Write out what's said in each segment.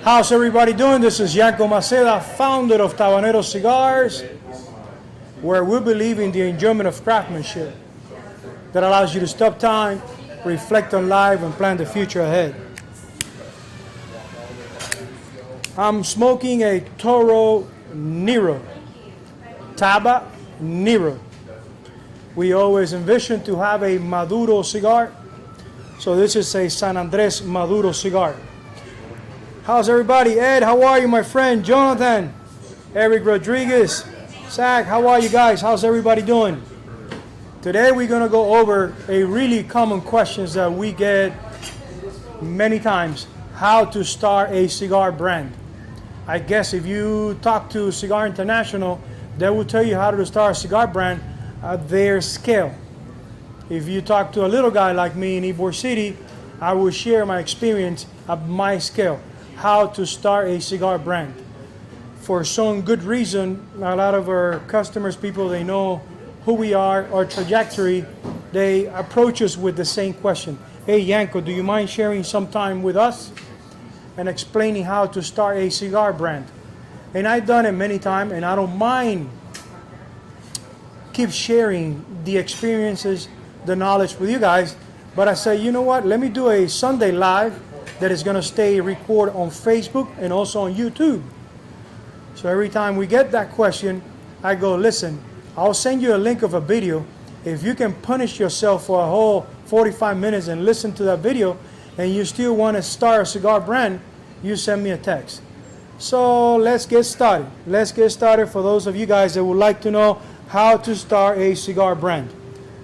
How's everybody doing? This is Yanko Maceda, founder of Tabanero Cigars, where we believe in the enjoyment of craftsmanship that allows you to stop time, reflect on life, and plan the future ahead. I'm smoking a Toro Nero, Tabanero. We always envision to have a Maduro cigar, so this is a San Andres Maduro cigar. How's everybody? Ed, how are you, my friend? Jonathan, Eric Rodriguez, Zach, how are you guys? How's everybody doing? Today we're going to go over a really common questions that we get many times. How to start a cigar brand. I guess if you talk to Cigar International, they will tell you how to start a cigar brand at their scale. If you talk to a little guy like me in Ybor City, I will share my experience at my scale. How to start a cigar brand. For some good reason, a lot of our customers, people, they know who we are, our trajectory, they approach us with the same question. Hey Yanko, do you mind sharing some time with us and explaining how to start a cigar brand? And I've done it many times, and I don't mind keep sharing the experiences, the knowledge with you guys, but I say, you know what, let me do a Sunday live that is going to stay recorded on Facebook and also on YouTube. So every time we get that question, I go, listen, I'll send you a link of a video. If you can punish yourself for a whole 45 minutes and listen to that video, and you still want to start a cigar brand, you send me a text. So let's get started. Let's get started for those of you guys that would like to know how to start a cigar brand.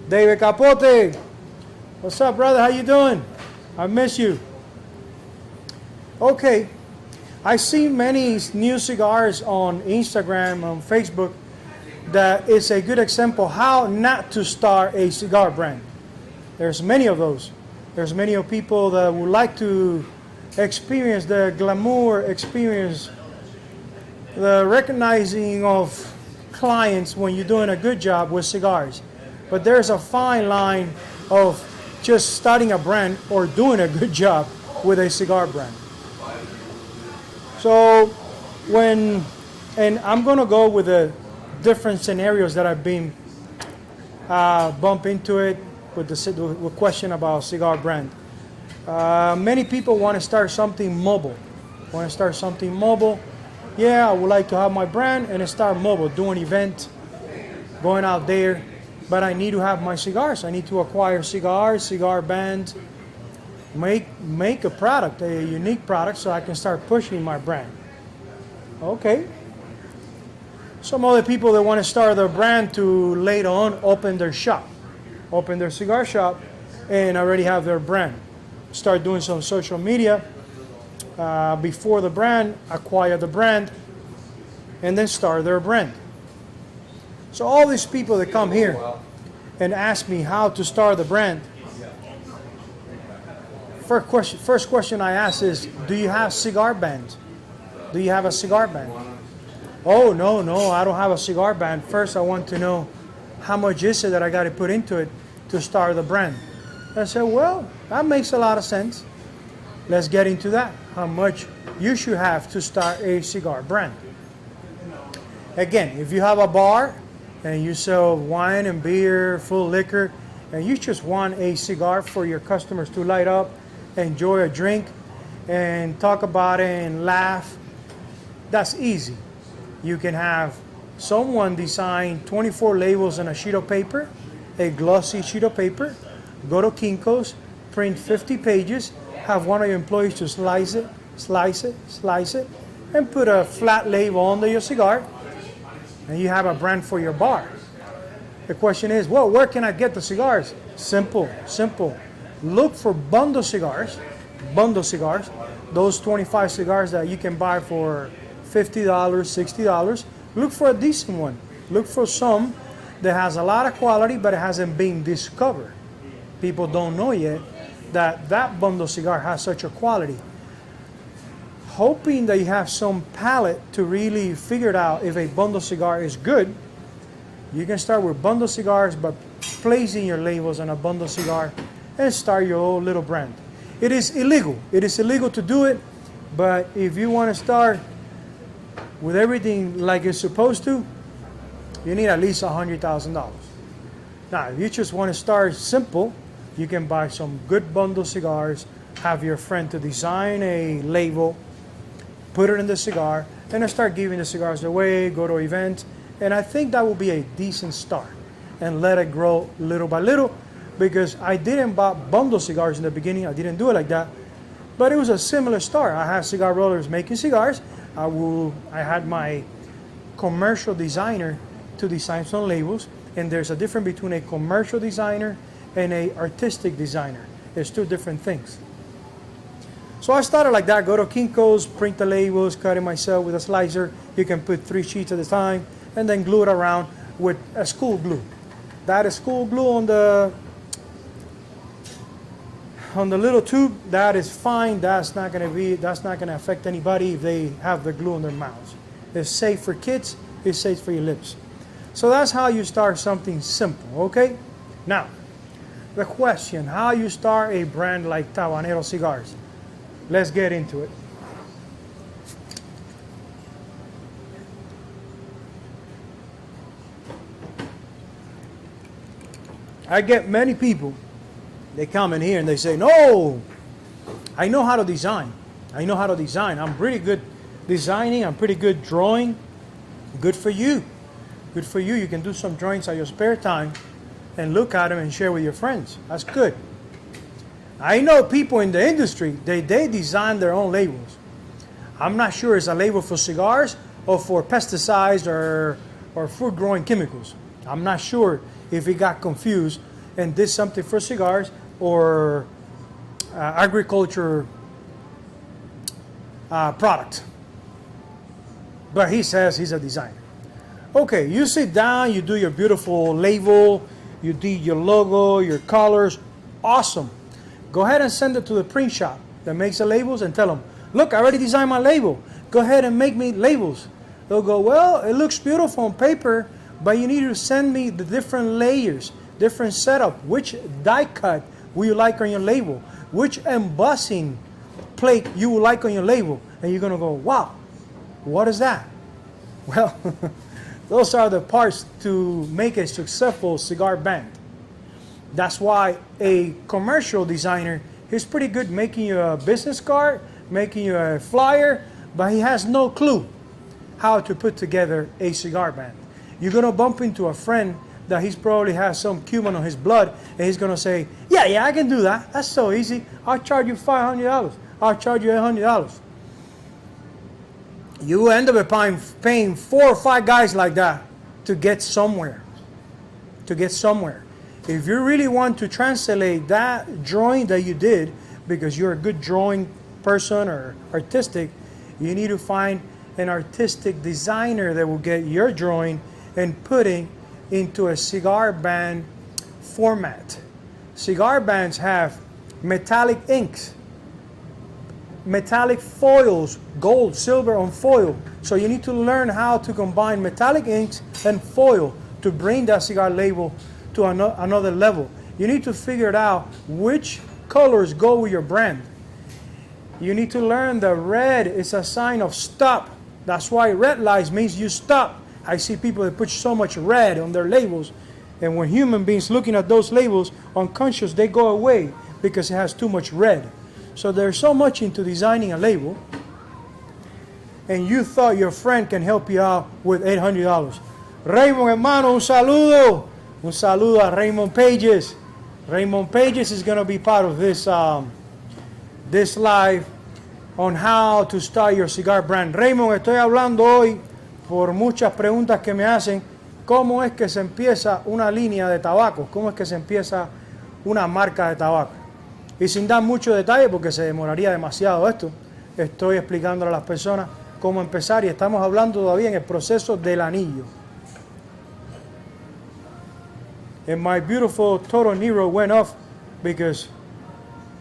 David Capote, what's up, brother? How you doing? I miss you. Okay, I see many new cigars on Instagram, on Facebook, that is a good example how not to start a cigar brand. There's many of those. There's many of people that would like to experience the glamour, experience the recognizing of clients when you're doing a good job with cigars. But there's a fine line of just starting a brand or doing a good job with a cigar brand. So and I'm going to go with the different scenarios that I've been bump into it with the question about cigar brand. Many people want to start something mobile. Yeah, I would like to have my brand and start mobile, do an event, going out there, but I need to have my cigars. I need to acquire cigars, cigar bands, make a product, a unique product, so I can start pushing my brand. Okay. Some other people that want to start their brand to later on open their shop, open their cigar shop, and already have their brand. Start doing some social media before the brand, acquire the brand, and then start their brand. So all these people that come here and ask me how to start the brand, first question I ask is, do you have cigar bands? Do you have a cigar band? Oh, no, I don't have a cigar band. First, I want to know how much is it that I got to put into it to start the brand. I said, well, that makes a lot of sense. Let's get into that. How much you should have to start a cigar brand. Again, if you have a bar and you sell wine and beer, full liquor, and you just want a cigar for your customers to light up, enjoy a drink, and talk about it and laugh, that's easy. You can have someone design 24 labels on a sheet of paper, a glossy sheet of paper, go to Kinko's, print 50 pages, have one of your employees to slice it, and put a flat label under your cigar, and you have a brand for your bar. The question is, well, where can I get the cigars? Simple. Look for bundle cigars, those 25 cigars that you can buy for $50, $60. Look for a decent one. Look for some that has a lot of quality, but it hasn't been discovered. People don't know yet that bundle cigar has such a quality. Hoping that you have some palate to really figure it out if a bundle cigar is good, you can start with bundle cigars, but placing your labels on a bundle cigar and start your own little brand. It is illegal. It is illegal to do it, But if you want to start with everything like it's supposed to, you need at least $100,000. Now, if you just want to start simple, you can buy some good bundle cigars, have your friend to design a label, put it in the cigar, and then start giving the cigars away, go to events, and I think that will be a decent start. And let it grow little by little, because I didn't buy bundle cigars in the beginning. I didn't do it like that, but it was a similar start. I had cigar rollers making cigars. I had my commercial designer to design some labels, and there's a difference between a commercial designer and a artistic designer. There's two different things. So I started like that, go to Kinko's, print the labels, cut it myself with a slicer. You can put 3 sheets at a time, and then glue it around with a school glue. That is school glue on the little tube. That is fine. That's not gonna affect anybody if they have the glue on their mouths. It's safe for kids. It's safe for your lips. So that's how you start something simple. Okay. Now, the question: how you start a brand like Tabanero Cigars? Let's get into it. I get many people, they come in here and they say, no, I know how to design. I know how to design. I'm pretty good designing. I'm pretty good drawing. Good for you. Good for you. You can do some drawings at your spare time and look at them and share with your friends. That's good. I know people in the industry, they design their own labels. I'm not sure it's a label for cigars or for pesticides or food growing chemicals. I'm not sure if he got confused and did something for cigars or agriculture product. But he says he's a designer. Okay, you sit down, you do your beautiful label, you do your logo, your colors. Awesome. Go ahead and send it to the print shop that makes the labels and tell them, look, I already designed my label. Go ahead and make me labels. They'll go, well, it looks beautiful on paper, but you need to send me the different layers, different setup. Which die cut will you like on your label? Which embossing plate you would like on your label? And you're going to go, wow, what is that? Well, those are the parts to make a successful cigar band. That's why a commercial designer is pretty good making you a business card, making you a flyer, but he has no clue how to put together a cigar band. You're going to bump into a friend that he's probably has some Cuban on his blood, and he's going to say, yeah, I can do that. That's so easy. I'll charge you $500. I'll charge you $800. You end up paying 4 or 5 guys like that to get somewhere. To get somewhere. If you really want to translate that drawing that you did, because you're a good drawing person or artistic, you need to find an artistic designer that will get your drawing and putting into a cigar band format. Cigar bands have metallic inks, metallic foils, gold, silver on foil. So you need to learn how to combine metallic inks and foil to bring that cigar label to another level. You need to figure out which colors go with your brand. You need to learn that red is a sign of stop. That's why red lights means you stop. I see people that put so much red on their labels, and when human beings looking at those labels unconscious, they go away because it has too much red. So there's so much into designing a label, and you thought your friend can help you out with $800. Raymond, hermano, un saludo. Un saludo a Raymond Pages. Raymond Pages is going to be part of this this live on how to start your cigar brand. Raymond, estoy hablando hoy por muchas preguntas que me hacen. ¿Cómo es que se empieza una línea de tabaco? ¿Cómo es que se empieza una marca de tabaco? Y sin dar mucho detalle, porque se demoraría demasiado esto, estoy explicándole a las personas cómo empezar y estamos hablando todavía en el proceso del anillo. And my beautiful Toro Nero went off because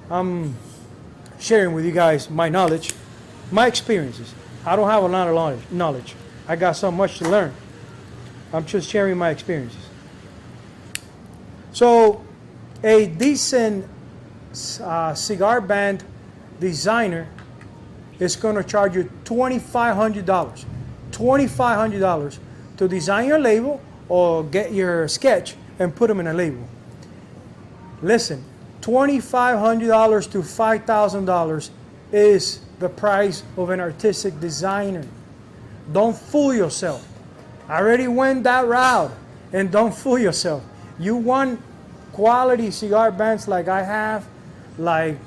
I'm sharing with you guys my knowledge, my experiences. I don't have a lot of knowledge. I got so much to learn. I'm just sharing my experiences. So, a decent cigar band designer it's going to charge you $2,500. $2,500 to design your label or get your sketch and put them in a label. Listen, $2,500 to $5,000 is the price of an artistic designer. Don't fool yourself. I already went that route, and don't fool yourself. You want quality cigar bands like I have, like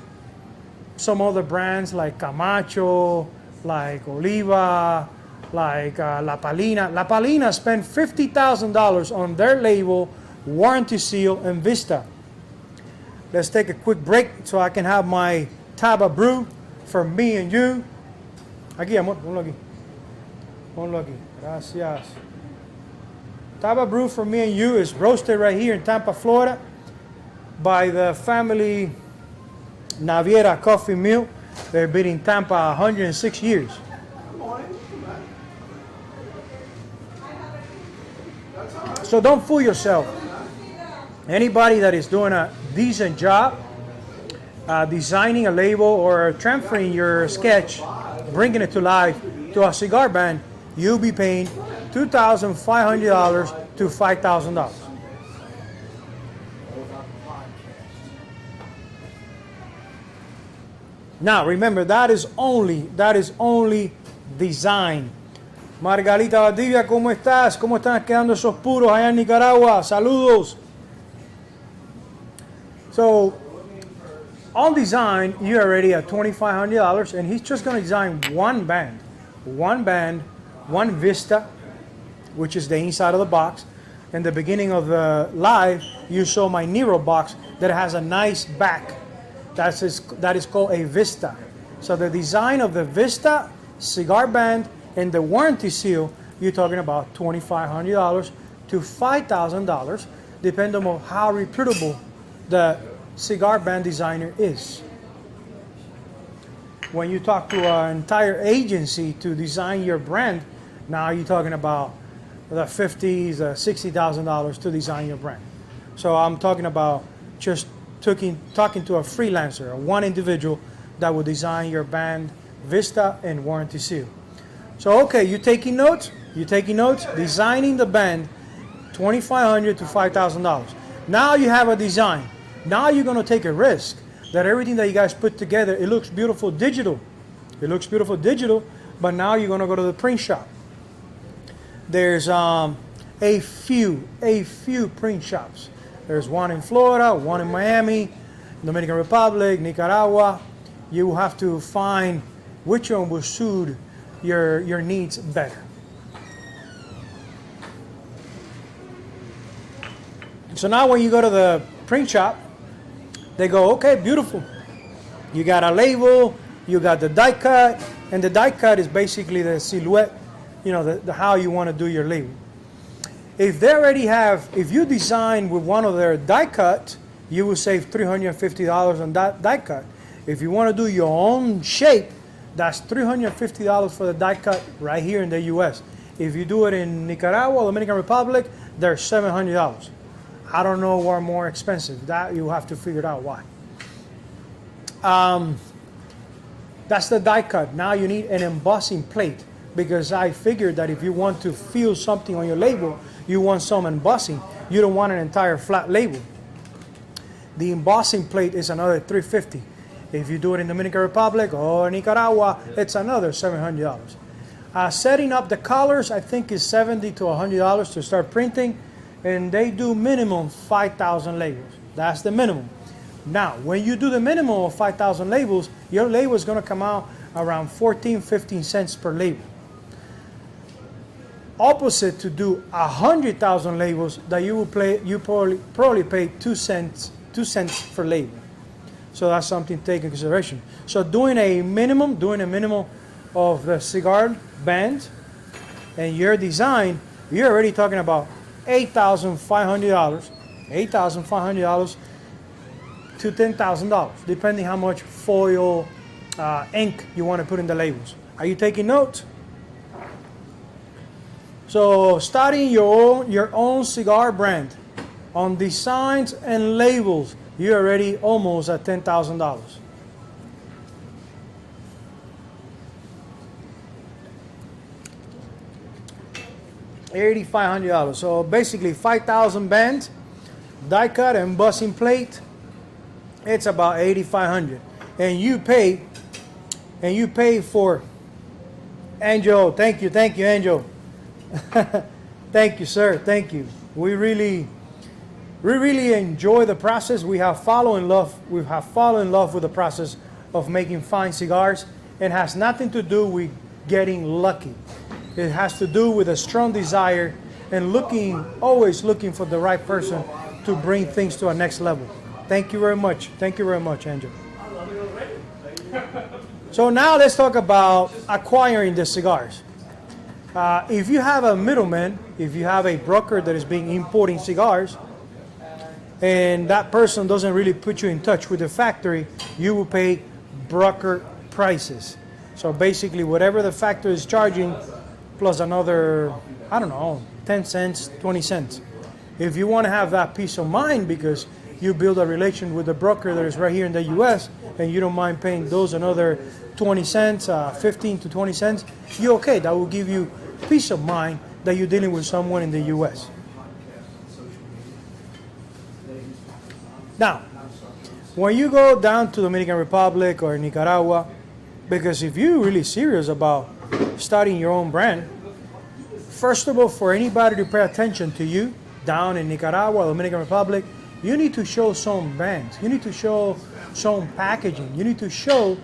some other brands like Camacho, like Oliva, like La Palina. La Palina spent $50,000 on their label, warranty seal, and Vista. Let's take a quick break so I can have my Taba brew for me and you. Aquí, amor, ponlo aquí. Ponlo aquí. Gracias. Taba brew for me and you is roasted right here in Tampa, Florida, by the family Naviera Coffee Mill. They've been in Tampa 106 years. So don't fool yourself. Anybody that is doing a decent job designing a label or transferring your sketch, bringing it to life to a cigar band, you'll be paying $2,500 to $5,000. Now remember, that is only design. Margarita Valdivia, ¿cómo estás? ¿Cómo están quedando esos puros allá en Nicaragua? Saludos. So, on design, you're already at $2,500, and he's just going to design one band, one Vista, which is the inside of the box. In the beginning of the live, you saw my Nero box that has a nice back. That is called a Vista. So the design of the Vista cigar band and the warranty seal, you're talking about $2,500 to $5,000, depending on how reputable the cigar band designer is. When you talk to an entire agency to design your brand, now you're talking about the $50,000, $60,000 to design your brand. So I'm talking about just talking to a freelancer, one individual that will design your band, Vista, and warranty seal. So okay, you taking notes? Designing the band, $2,500 to $5,000. Now you have a design. Now you're going to take a risk that everything that you guys put together, it looks beautiful digital. But now you're going to go to the print shop. There's a few print shops. There's one in Florida, one in Miami, Dominican Republic, Nicaragua. You will have to find which one will suit your needs better. So now when you go to the print shop, they go, okay, beautiful. You got a label, you got the die cut, and the die cut is basically the silhouette, the how you want to do your label. If you design with one of their die cut, you will save $350 on that die cut. If you want to do your own shape, that's $350 for the die cut right here in the U.S. If you do it in Nicaragua, Dominican Republic, they're $700. I don't know what are more expensive. That you have to figure out why. That's the die cut. Now you need an embossing plate, because I figured that if you want to feel something on your label, you want some embossing. You don't want an entire flat label. The embossing plate is another $350. If you do it in Dominican Republic or Nicaragua, it's another $700. Setting up the colors, I think, is $70 to $100 to start printing, and they do minimum 5,000 labels. That's the minimum. Now, when you do the minimum of 5,000 labels, your label is going to come out around 15 cents per label. Opposite to do 100,000 labels that you probably pay 2 cents per label. So that's something to take into consideration. So doing a minimum of the cigar band and your design, you're already talking about $8,500 to $10,000, depending how much foil ink you want to put in the labels. Are you taking notes? So starting your own cigar brand on designs and labels, you're already almost at $10,000. $8,500. So basically 5,000 bands, die cut and bussing plate. It's about 8,500. And you pay for Angel. Thank you, Angel. Thank you, sir. Thank you. We really enjoy the process. We have fallen in love with the process of making fine cigars. It has nothing to do with getting lucky. It has to do with a strong desire and always looking for the right person to bring things to a next level. Thank you very much. Thank you very much, Angel. So now let's talk about acquiring the cigars. If you have a middleman, if you have a broker that is importing cigars, and that person doesn't really put you in touch with the factory, you will pay broker prices. So basically whatever the factory is charging plus another, I don't know, 10 cents, 20 cents. If you want to have that peace of mind because you build a relation with the broker that is right here in the US and you don't mind paying those another 20 cents, 15 to 20 cents, you're okay. That will give you peace of mind that you're dealing with someone in the US. Now, when you go down to Dominican Republic or Nicaragua, because if you're really serious about starting your own brand, first of all, for anybody to pay attention to you down in Nicaragua, Dominican Republic, you need to show some brands. You need to show some packaging. You need to show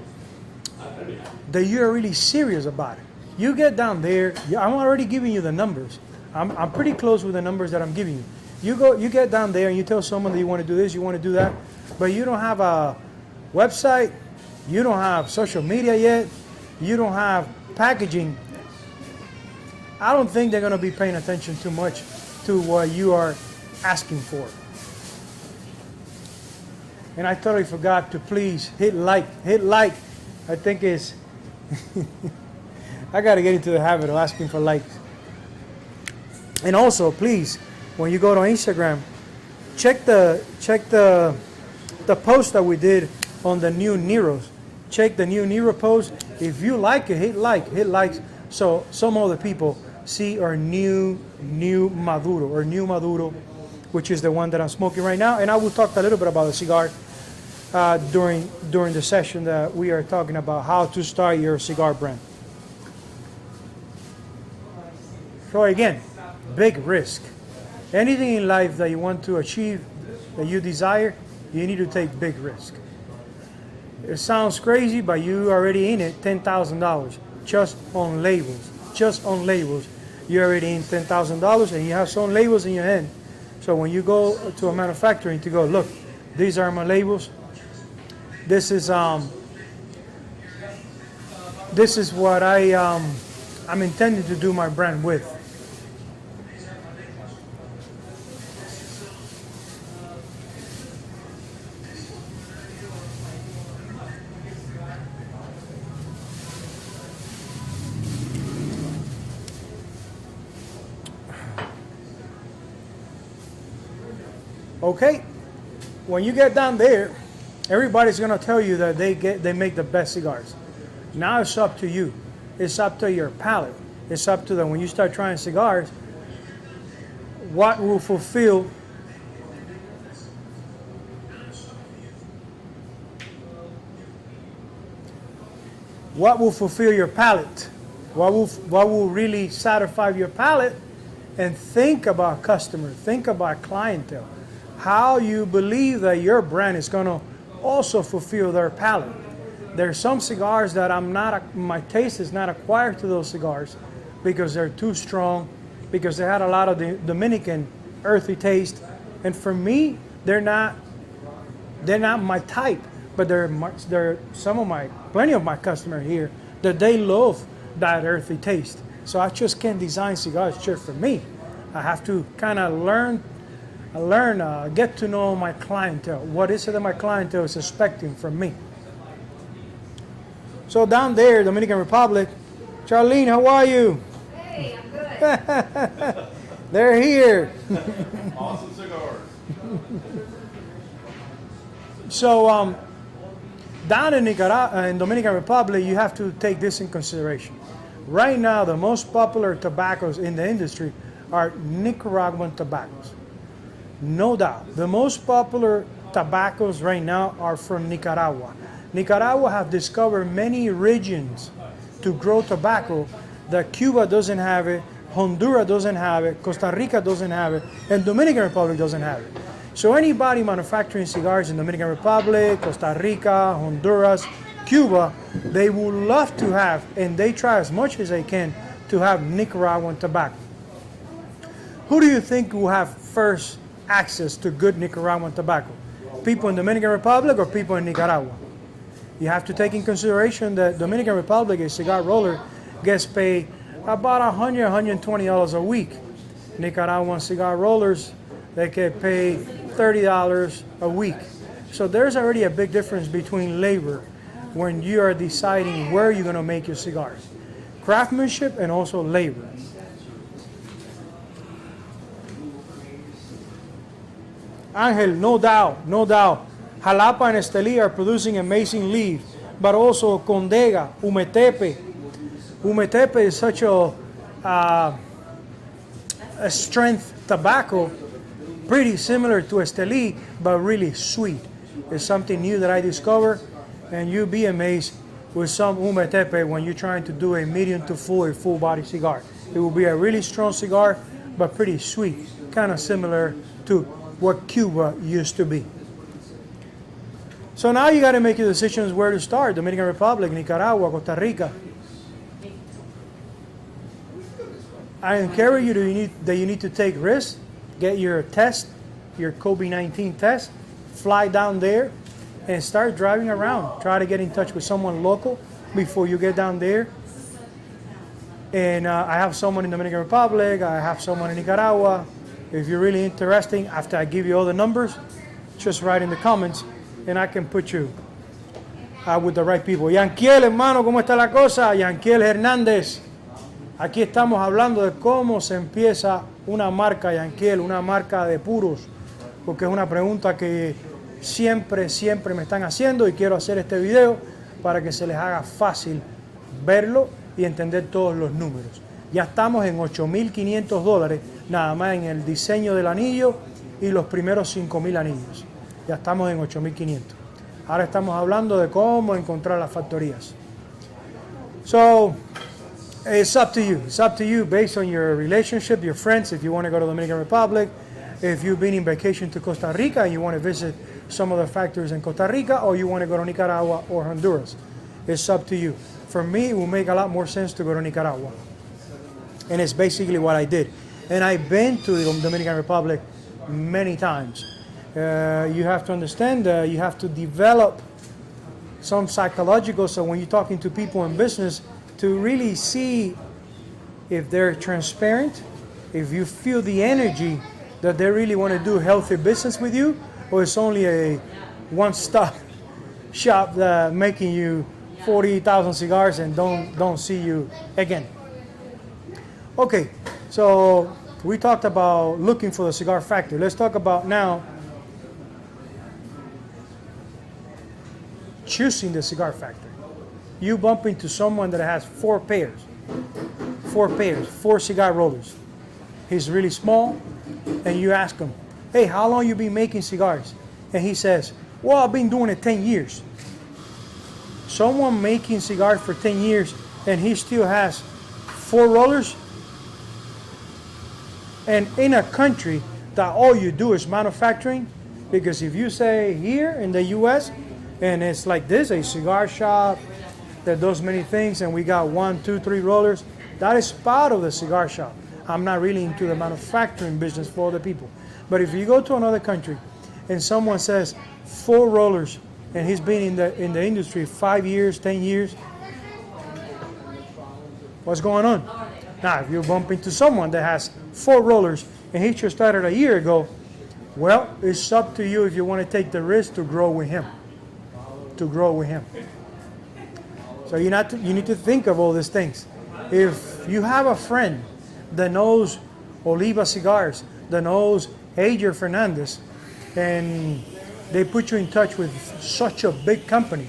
that you're really serious about it. You get down there, I'm already giving you the numbers. I'm pretty close with the numbers that I'm giving you. You get down there and you tell someone that you want to do this, you want to do that, but you don't have a website, you don't have social media yet, you don't have packaging. I don't think they're going to be paying attention too much to what you are asking for. And I totally forgot to please hit like. I think it's I got to get into the habit of asking for likes. And also, please, when you go to Instagram, check the post that we did on the new Neros. Check the new Nero post. If you like it, hit likes, so some other people see our new Maduro, which is the one that I'm smoking right now. And I will talk a little bit about the cigar during the session that we are talking about how to start your cigar brand. So again, big risk. Anything in life that you want to achieve, that you desire, you need to take big risk. It sounds crazy, but you already in it $10,000 just on labels. Just on labels, you're already in $10,000, and you have some labels in your hand. So when you go to a manufacturer to go, look, these are my labels. This is what I'm intending to do my brand with. Okay, when you get down there, everybody's going to tell you that they make the best cigars. Now it's up to you. It's up to your palate. It's up to them. When you start trying cigars, what will fulfill your palate? What will really satisfy your palate? And think about customer. Think about clientele. How you believe that your brand is going to also fulfill their palate. There's some cigars that my taste is not acquired to those cigars because they're too strong, because they had a lot of the Dominican earthy taste, and for me, they're not my type. But there are plenty of my customers here that they love that earthy taste. So I just can't design cigars just for me. I have to kind of get to know my clientele. What is it that my clientele is expecting from me? So down there, Dominican Republic, Charlene, how are you? Hey, I'm good. They're here. Awesome cigars. So down in Nicaragua, in Dominican Republic, you have to take this in consideration. Right now, the most popular tobaccos in the industry are Nicaraguan tobaccos. No doubt. The most popular tobaccos right now are from Nicaragua. Nicaragua have discovered many regions to grow tobacco that Cuba doesn't have it, Honduras doesn't have it, Costa Rica doesn't have it, and Dominican Republic doesn't have it. So anybody manufacturing cigars in Dominican Republic, Costa Rica, Honduras, Cuba, they would love to have, and they try as much as they can to have Nicaraguan tobacco. Who do you think will have first access to good Nicaraguan tobacco? People in Dominican Republic or people in Nicaragua? You have to take in consideration that Dominican Republic, a cigar roller, gets paid about $100, $120 a week. Nicaraguan cigar rollers, they get paid $30 a week. So there's already a big difference between labor when you are deciding where you're going to make your cigars. Craftsmanship and also labor. Angel, no doubt, no doubt. Jalapa and Esteli are producing amazing leaves, but also Condega, Umetepe. Umetepe is such a strength tobacco, pretty similar to Esteli, but really sweet. It's something new that I discovered, and you'll be amazed with some Umetepe when you're trying to do a medium to full body cigar. It will be a really strong cigar, but pretty sweet, kind of similar to what Cuba used to be. So now you got to make your decisions where to start: Dominican Republic, Nicaragua, Costa Rica. I encourage you that you need to take risks, get your test, your COVID-19 test, fly down there, and start driving around. Try to get in touch with someone local before you get down there. And I have someone in Dominican Republic, I have someone in Nicaragua. If you're really interested, after I give you all the numbers, just write in the comments and I can put you with the right people. Yanquiel, hermano, ¿cómo está la cosa? Yanquiel Hernández. Aquí estamos hablando de cómo se empieza una marca, Yanquiel, una marca de puros, porque es una pregunta que siempre me están haciendo y quiero hacer este video para que se les haga fácil verlo y entender todos los números. Ya estamos en $8,500 nada más en el diseño del anillo y los primeros 5,000 anillos. Ya estamos en 8,500. Ahora estamos hablando de cómo encontrar las factorías. So, it's up to you. It's up to you based on your relationship, your friends, if you want to go to the Dominican Republic, if you've been in vacation to Costa Rica and you want to visit some of the factories in Costa Rica, or you want to go to Nicaragua or Honduras. It's up to you. For me, it will make a lot more sense to go to Nicaragua. And it's basically what I did. And I've been to the Dominican Republic many times. You have to understand, you have to develop some psychological, so when you're talking to people in business, to really see if they're transparent, if you feel the energy that they really want to do healthy business with you, or it's only a one-stop shop that making you 40,000 cigars and don't see you again. Okay, so we talked about looking for the cigar factory. Let's talk about now choosing the cigar factory. You bump into someone that has four pairs, four cigar rollers. He's really small, and you ask him, hey, how long you been making cigars? And he says, well, I've been doing it 10 years. Someone making cigars for 10 years, and he still has four rollers? And in a country that all you do is manufacturing, because if you say here in the US, and it's like this, a cigar shop that does many things, and we got 1, 2, 3 rollers, that is part of the cigar shop. I'm not really into the manufacturing business for other people. But if you go to another country and someone says 4 rollers, and he's been in the industry 5 years, 10 years, what's going on? Now, if you bump into someone that has 4 rollers and he just started a year ago, well, it's up to you if you want to take the risk to grow with him. So you need to think of all these things. If you have a friend that knows Oliva Cigars, that knows Adrian Fernandez, and they put you in touch with such a big company,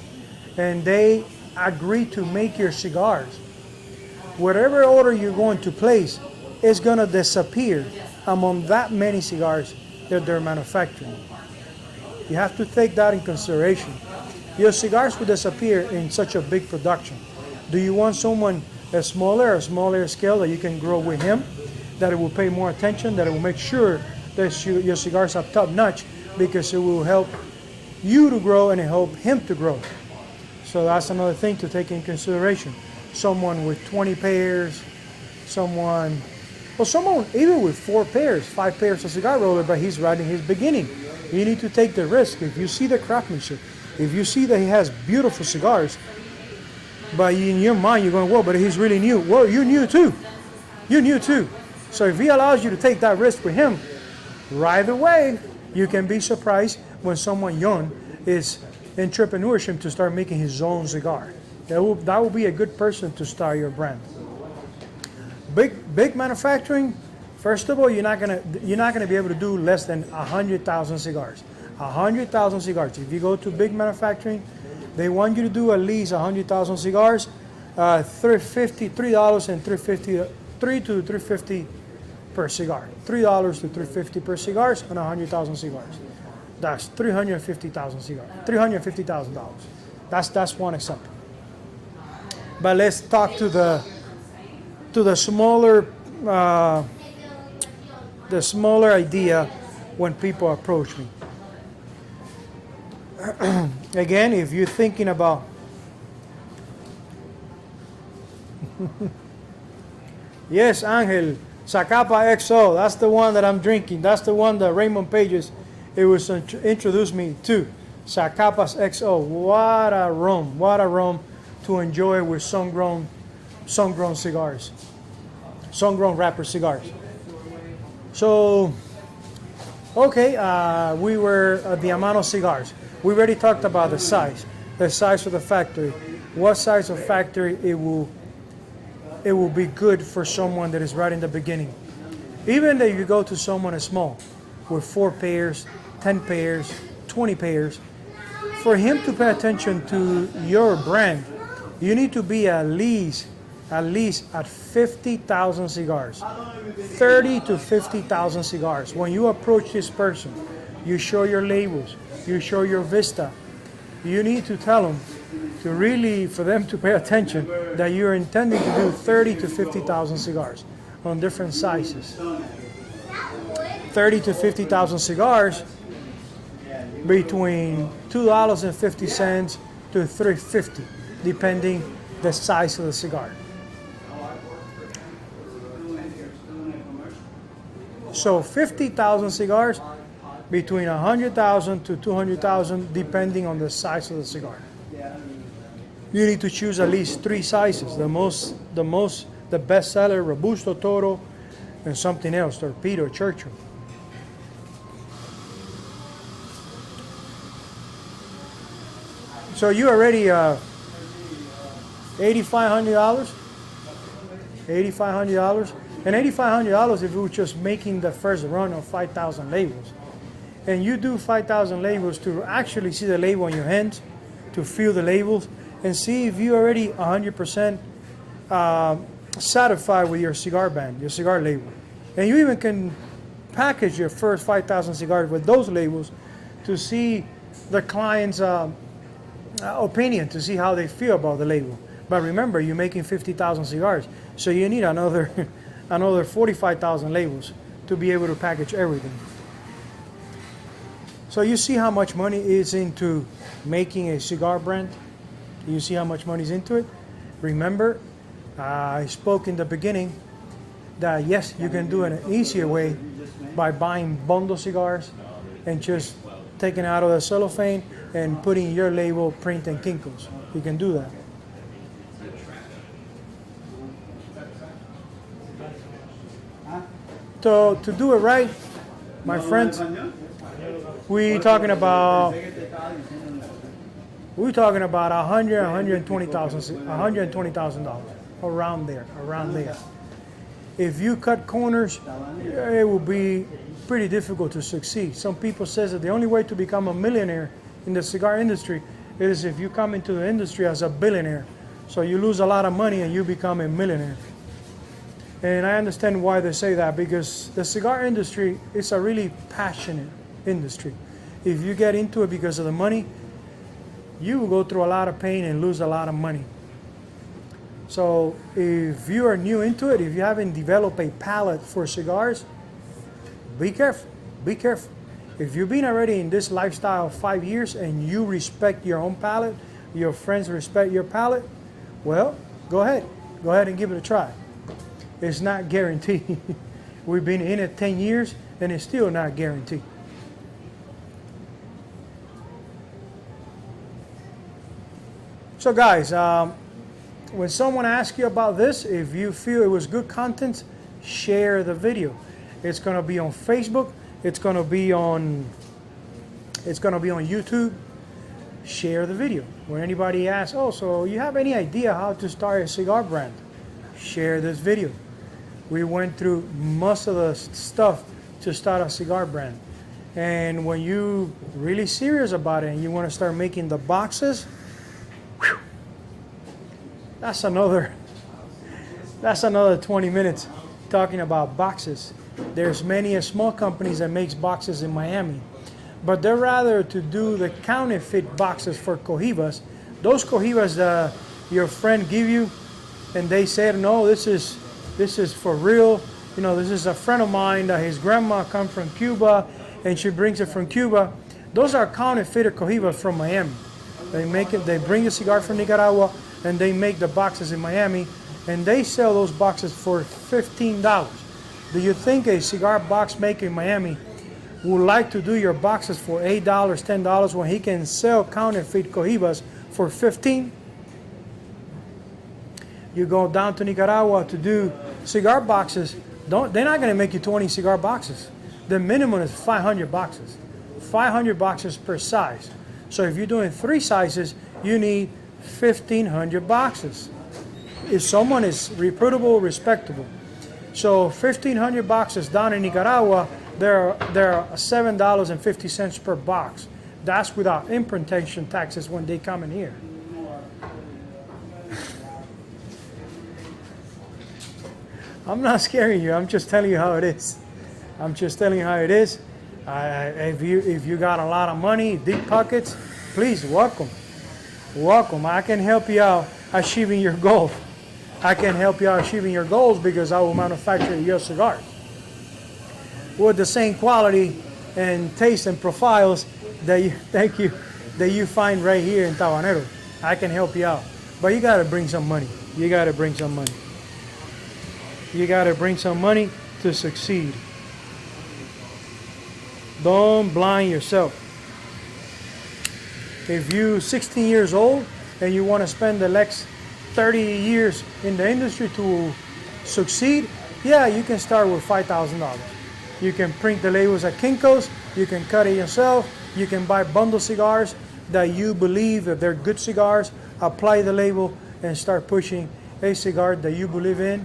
and they agree to make your cigars, whatever order you're going to place, is going to disappear among that many cigars that they're manufacturing. You have to take that in consideration. Your cigars will disappear in such a big production. Do you want someone a smaller scale that you can grow with him, that it will pay more attention, that it will make sure that your cigars are top notch, because it will help you to grow and help him to grow. So that's another thing to take in consideration. Someone with 20 pairs, someone even with 4 pairs, 5 pairs of cigar roller, but he's right in his beginning. You need to take the risk. If you see the craftsmanship, if you see that he has beautiful cigars, but in your mind you're going, whoa, but he's really new. Well, you're new too. You're new too. So if he allows you to take that risk with him, right away, you can be surprised when someone young is entrepreneurship to start making his own cigar. That will be a good person to start your brand. Big manufacturing. First of all, you're not gonna be able to do less than 100,000 cigars. 100,000 cigars. If you go to big manufacturing, they want you to do at least 100,000 cigars. $3 and $3.50, $3 to $3.50 per cigar. $3 to $3.50 per cigars on 100,000 cigars. That's 350,000 cigars. $350,000. That's one example. But let's talk to the smaller idea when people approach me. Again, if you're thinking about yes, Angel, Zacapa XO, that's the one that I'm drinking. That's the one that Raymond Pages introduced me to. Zacapas XO. What a rum to enjoy with sun-grown cigars, sun-grown wrapper cigars. So, okay, we were at the amount of cigars. We already talked about the size of the factory. What size of factory it will be good for someone that is right in the beginning. Even if you go to someone small, with 4 pairs, 10 pairs, 20 pairs, for him to pay attention to your brand, you need to be at least at 50,000 cigars, 30 to 50,000 cigars. When you approach this person, you show your labels, you show your vista. You need to tell them for them to pay attention that you're intending to do 30 to 50,000 cigars on different sizes. 30 to 50,000 cigars between $2.50 to $3.50, depending the size of the cigar. So 50,000 cigars between 100,000 to 200,000, depending on the size of the cigar. You need to choose at least 3 sizes. The best seller, Robusto, Toro, and something else, Torpedo, Churchill. So you already $8,500. $8,500. And $8,500 if you were just making the first run of 5,000 labels. And you do 5,000 labels to actually see the label on your hands, to feel the labels, and see if you're already 100% satisfied with your cigar band, your cigar label. And you even can package your first 5,000 cigars with those labels to see the client's opinion, to see how they feel about the label. But remember, you're making 50,000 cigars, so you need another 45,000 labels to be able to package everything. So you see how much money is into making a cigar brand? You see how much money is into it? Remember, I spoke in the beginning that yes, you can do it an easier way by buying bundle cigars and just taking it out of the cellophane and putting your label, print, and Kinkos. You can do that. So to do it right, my friends, we're talking about $120,000 around there. If you cut corners, it will be pretty difficult to succeed. Some people say that the only way to become a millionaire in the cigar industry is if you come into the industry as a billionaire. So you lose a lot of money and you become a millionaire. And I understand why they say that, because the cigar industry is a really passionate industry. If you get into it because of the money, you will go through a lot of pain and lose a lot of money. So if you are new into it, if you haven't developed a palate for cigars, be careful, be careful. If you've been already in this lifestyle 5 years and you respect your own palate, your friends respect your palate, well, go ahead and give it a try. It's not guaranteed. We've been in it 10 years and it's still not guaranteed. So guys, when someone asks you about this, if you feel it was good content, share the video. It's going to be on Facebook. It's going to be on YouTube. Share the video. When anybody asks, oh, so you have any idea how to start a cigar brand? Share this video. We went through most of the stuff to start a cigar brand. And when you really serious about it and you want to start making the boxes, whew, that's another 20 minutes talking about boxes. There's many small companies that makes boxes in Miami, but they're rather to do the counterfeit boxes for cojivas. Those cojivas that your friend give you, and they said, no, this is for real. You know, this is a friend of mine that his grandma come from Cuba, and she brings it from Cuba. Those are counterfeit cojivas from Miami. They make it. They bring the cigar from Nicaragua, and they make the boxes in Miami, and they sell those boxes for $15. Do you think a cigar box maker in Miami would like to do your boxes for $8, $10 when he can sell counterfeit cojivas for $15? You go down to Nicaragua to do cigar boxes, they're not going to make you 20 cigar boxes. The minimum is 500 boxes. 500 boxes per size. So if you're doing 3 sizes, you need 1,500 boxes. If someone is reputable, respectable. So 1,500 boxes down in Nicaragua, they're $7.50 per box. That's without importation taxes when they come in here. I'm not scaring you. I'm just telling you how it is. I'm just telling you how it is. If you got a lot of money, deep pockets, please welcome. Welcome. I can help you out achieving your goal. I can help you out achieving your goals because I will manufacture your cigars with the same quality and taste and profiles that you find right here in Tabanero. I can help you out, but you got to bring some money. You got to bring some money. You got to bring some money to succeed. Don't blind yourself. If you're 16 years old and you want to spend the next 30 years in the industry to succeed, yeah, you can start with $5,000. You can print the labels at Kinko's, you can cut it yourself, you can buy bundle cigars that you believe that they're good cigars, apply the label and start pushing a cigar that you believe in,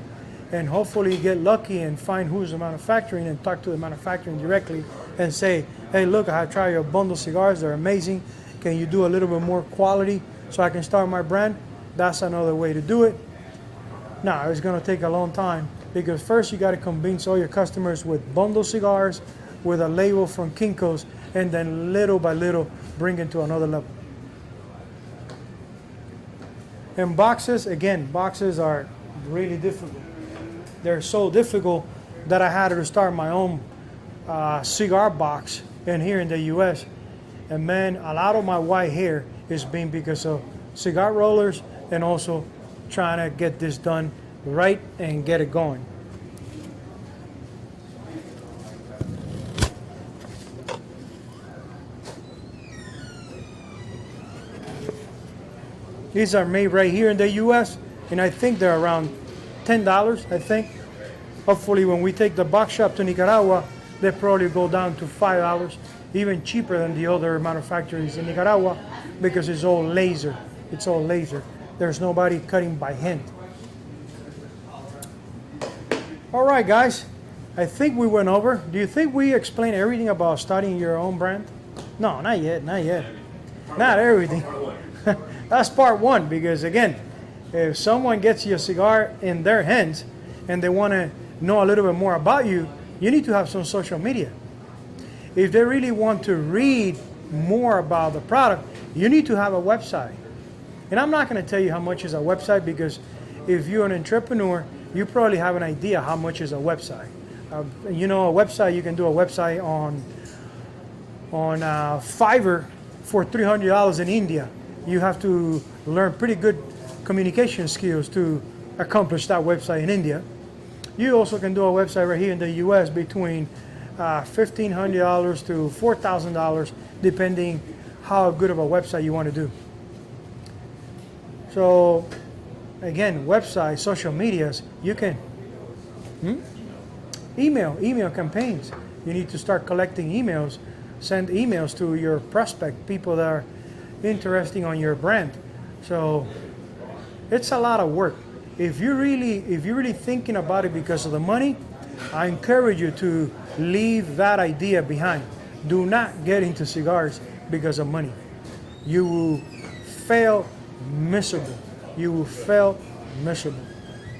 and hopefully get lucky and find who's the manufacturing and talk to the manufacturing directly and say, hey, look, I tried your bundle cigars, they're amazing. Can you do a little bit more quality so I can start my brand? That's another way to do it. Now, it's going to take a long time because first you got to convince all your customers with bundle cigars, with a label from Kinko's, and then little by little bring it to another level. And boxes, again, boxes are really difficult. They're so difficult that I had to start my own cigar box in here in the U.S. And man, a lot of my white hair is being because of cigar rollers and also trying to get this done right and get it going. These are made right here in the U.S. and I think they're around $10, I think. Hopefully when we take the box shop to Nicaragua, they probably go down to $5, even cheaper than the other manufacturers in Nicaragua because it's all laser. It's all laser. There's nobody cutting by hand. All right, guys. I think we went over. Do you think we explained everything about starting your own brand? No, not yet, not yet. Not everything. That's part one because, again, if someone gets your cigar in their hands and they want to know a little bit more about you, you need to have some social media. If they really want to read more about the product, you need to have a website. And I'm not going to tell you how much is a website, because if you're an entrepreneur, you probably have an idea how much is a website. You know, a website, you can do a website on Fiverr for $300 in India. You have to learn pretty good communication skills to accomplish that website in India. You also can do a website right here in the US between $1,500 to $4,000, depending how good of a website you want to do. So again, website, social medias, you can email campaigns. You need to start collecting emails, send emails to your prospect, people that are interested on your brand. So it's a lot of work. If you're really thinking about it because of the money, I encourage you to leave that idea behind. Do not get into cigars because of money. You will fail miserable. You will fail miserable.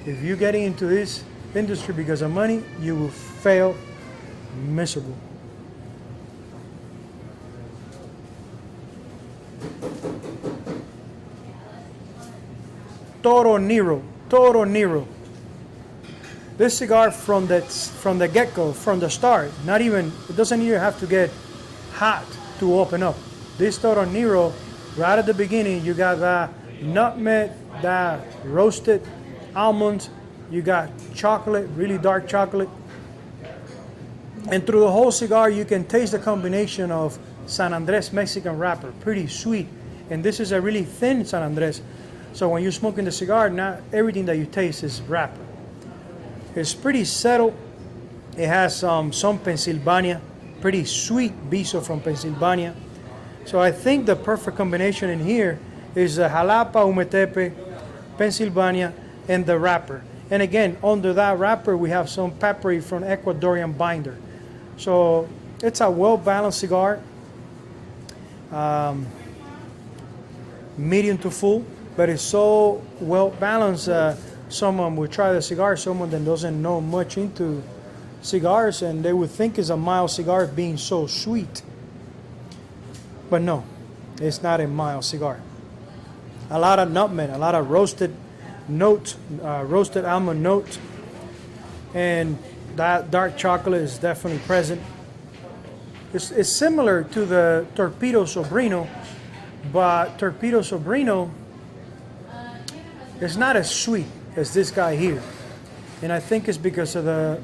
If you're getting into this industry because of money, you will fail miserable. Toro Nero. This cigar from the get-go, from the start, it doesn't even have to get hot to open up. This Toro Nero, right at the beginning, you got that nutmeg, that roasted almonds, you got chocolate, really dark chocolate. And through the whole cigar, you can taste the combination of San Andres Mexican wrapper, pretty sweet. And this is a really thin San Andres. So when you're smoking the cigar, not everything that you taste is wrapper. It's pretty settled. It has some Pennsylvania, pretty sweet Viso from Pennsylvania. So I think the perfect combination in here is the Jalapa, Umetepe, Pennsylvania, and the wrapper. And again, under that wrapper, we have some peppery from Ecuadorian binder. So it's a well-balanced cigar, medium to full, but it's so well-balanced. Someone would try the cigar, someone that doesn't know much into cigars, and they would think it's a mild cigar being so sweet. But no, it's not a mild cigar. A lot of nutmeg, a lot of roasted notes, roasted almond notes, and that dark chocolate is definitely present. It's similar to the Torpedo Sobrino, but Torpedo Sobrino is not as sweet as this guy here. And I think it's because of the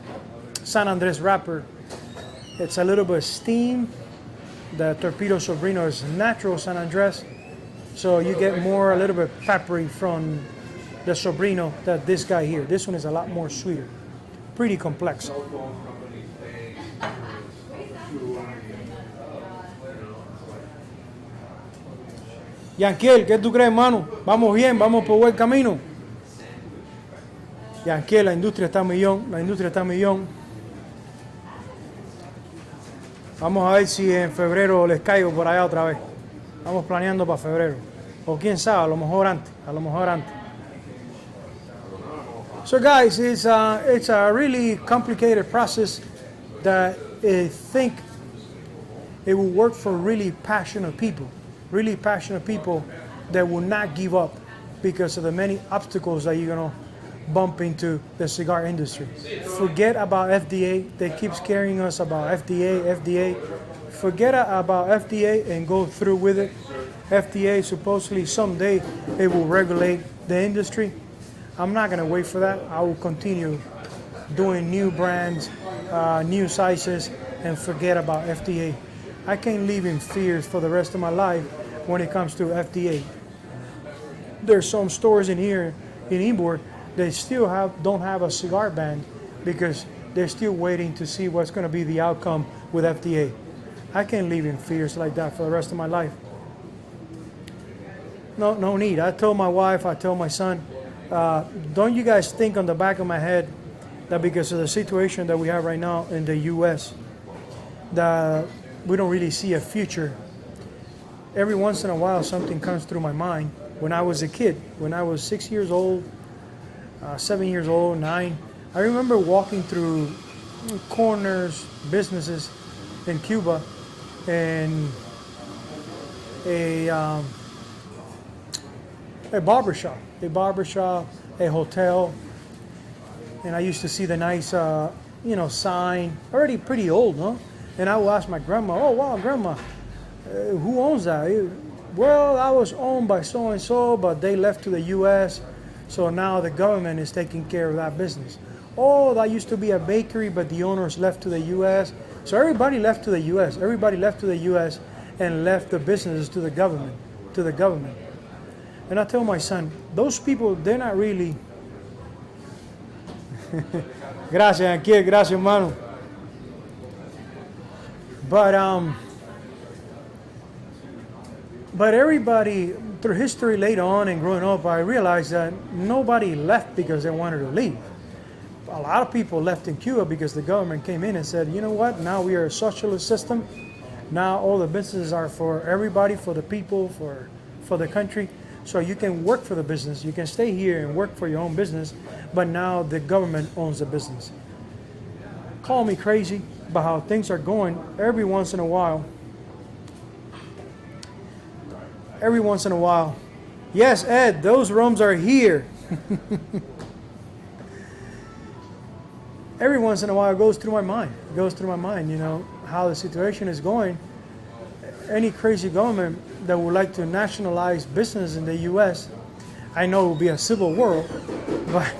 San Andres wrapper. It's a little bit steam. The Torpedo Sobrino is natural San Andres, so you get a little bit peppery from the Sobrino than this guy here. This one is a lot more sweeter, pretty complex. Yanquiel, ¿qué tú crees, hermano? ¿Vamos bien? ¿Vamos por buen camino? Yanquiel, la industria está a millón. Vamos a ver si en febrero les caigo por allá otra vez. Estamos planeando para febrero. O quién sabe, a lo mejor antes. So guys, it's a really complicated process that I think it will work for really passionate people that will not give up because of the many obstacles that you're gonna bump into the cigar industry. Forget about FDA. They keep scaring us about FDA. Forget about FDA and go through with it. FDA supposedly someday it will regulate the industry. I'm not gonna wait for that. I will continue doing new brands, new sizes, and forget about FDA. I can't live in fears for the rest of my life when it comes to FDA. There's some stores in here in Ybor, they still don't have a cigar ban because they're still waiting to see what's going to be the outcome with FDA. I can't live in fears like that for the rest of my life. No need. I told my wife, I told my son, don't you guys think on the back of my head that because of the situation that we have right now in the U.S., that we don't really see a future. Every once in a while, something comes through my mind. When I was a kid, when I was 6 years old, 7 years old, 9, I remember walking through corners, businesses in Cuba, and a barbershop, a hotel, and I used to see the nice, sign, already pretty old, no? And I would ask my grandma, "Oh wow, grandma, who owns that?" Well, I was owned by so and so, but they left to the U.S., so now the government is taking care of that business. Oh, that used to be a bakery, but the owners left to the U.S. So everybody left to the U.S. Everybody left to the U.S. and left the businesses to the government, And I tell my son, those people, they're not really. Gracias, Anquiel. Gracias, hermano. But everybody, through history later on and growing up, I realized that nobody left because they wanted to leave. A lot of people left in Cuba because the government came in and said, you know what, now we are a socialist system. Now all the businesses are for everybody, for the people, for the country. So you can work for the business. You can stay here and work for your own business, but now the government owns the business. Call me crazy about how things are going every once in a while. Every once in a while. Yes, Ed, those rooms are here. Every once in a while it goes through my mind. It goes through my mind, how the situation is going. Any crazy government that would like to nationalize business in the U.S., I know it will be a civil war, but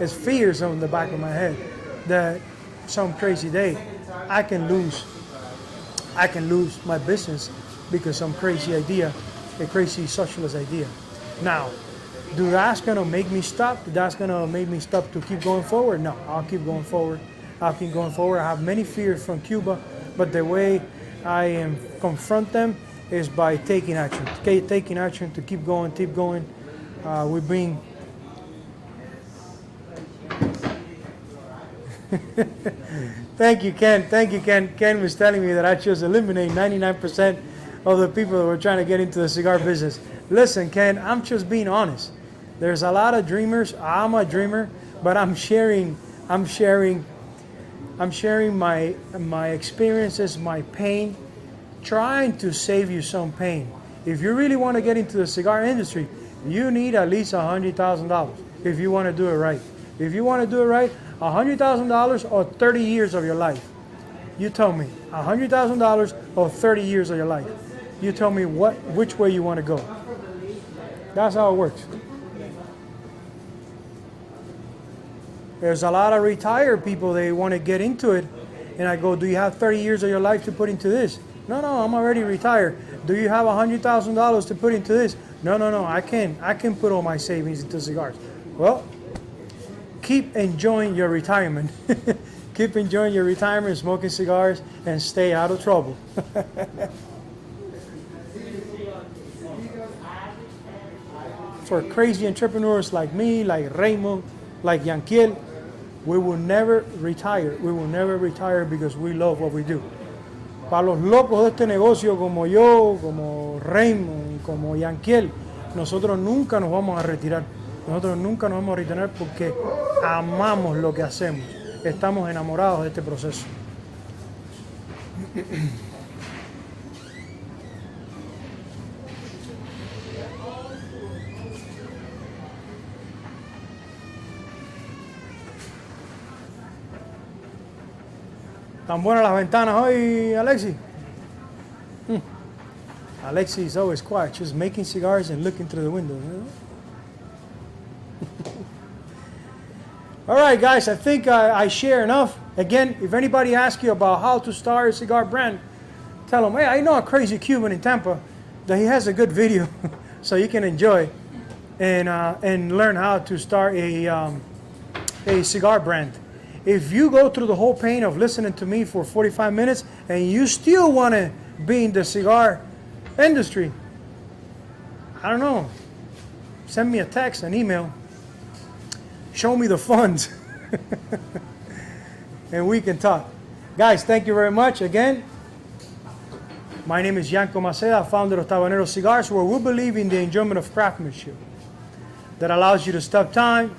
it's fears on the back of my head that some crazy day I can lose my business because some crazy idea, a crazy socialist idea. Now, that's gonna make me stop? That's gonna make me stop to keep going forward? No, I'll keep going forward. I have many fears from Cuba, but the way I confront them is by taking action. Taking action to keep going. We bring. Thank you, Ken. Ken was telling me that I should eliminate 99% of the people that were trying to get into the cigar business. Listen, Ken, I'm just being honest. There's a lot of dreamers. I'm a dreamer, but I'm sharing my experiences, my pain, trying to save you some pain. If you really want to get into the cigar industry, you need at least $100,000 if you want to do it right. If you want to do it right, $100,000 or 30 years of your life. You tell me, $100,000 or 30 years of your life. You tell me which way you want to go. That's how it works. There's a lot of retired people, they want to get into it. And I go, do you have 30 years of your life to put into this? No, I'm already retired. Do you have $100,000 to put into this? No, I can put all my savings into cigars. Well, keep enjoying your retirement. Keep enjoying your retirement, smoking cigars, and stay out of trouble. For crazy entrepreneurs like me, like Raymond, like Yanquiel, we will never retire. We will never retire because we love what we do. Para los locos de este negocio como yo, como Raymond, como Yanquiel, nosotros nunca nos vamos a retirar. Nosotros nunca nos vamos a retirar porque amamos lo que hacemos. Estamos enamorados de este proceso. ¿Tan buenas las ventanas hoy, Alexi? Alexi is always quiet, just making cigars and looking through the window. All right, guys, I think I share enough. Again, if anybody asks you about how to start a cigar brand, tell them, hey, I know a crazy Cuban in Tampa that he has a good video so you can enjoy and learn how to start a cigar brand. If you go through the whole pain of listening to me for 45 minutes and you still want to be in the cigar industry, I don't know, send me a text, an email, show me the funds, and we can talk. Guys, thank you very much again. My name is Yanko Maceda, founder of Tabanero Cigars, where we believe in the enjoyment of craftsmanship that allows you to stop time,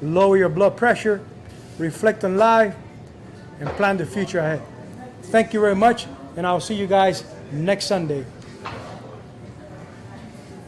lower your blood pressure, reflect on life, and plan the future ahead. Thank you very much, and I'll see you guys next Sunday.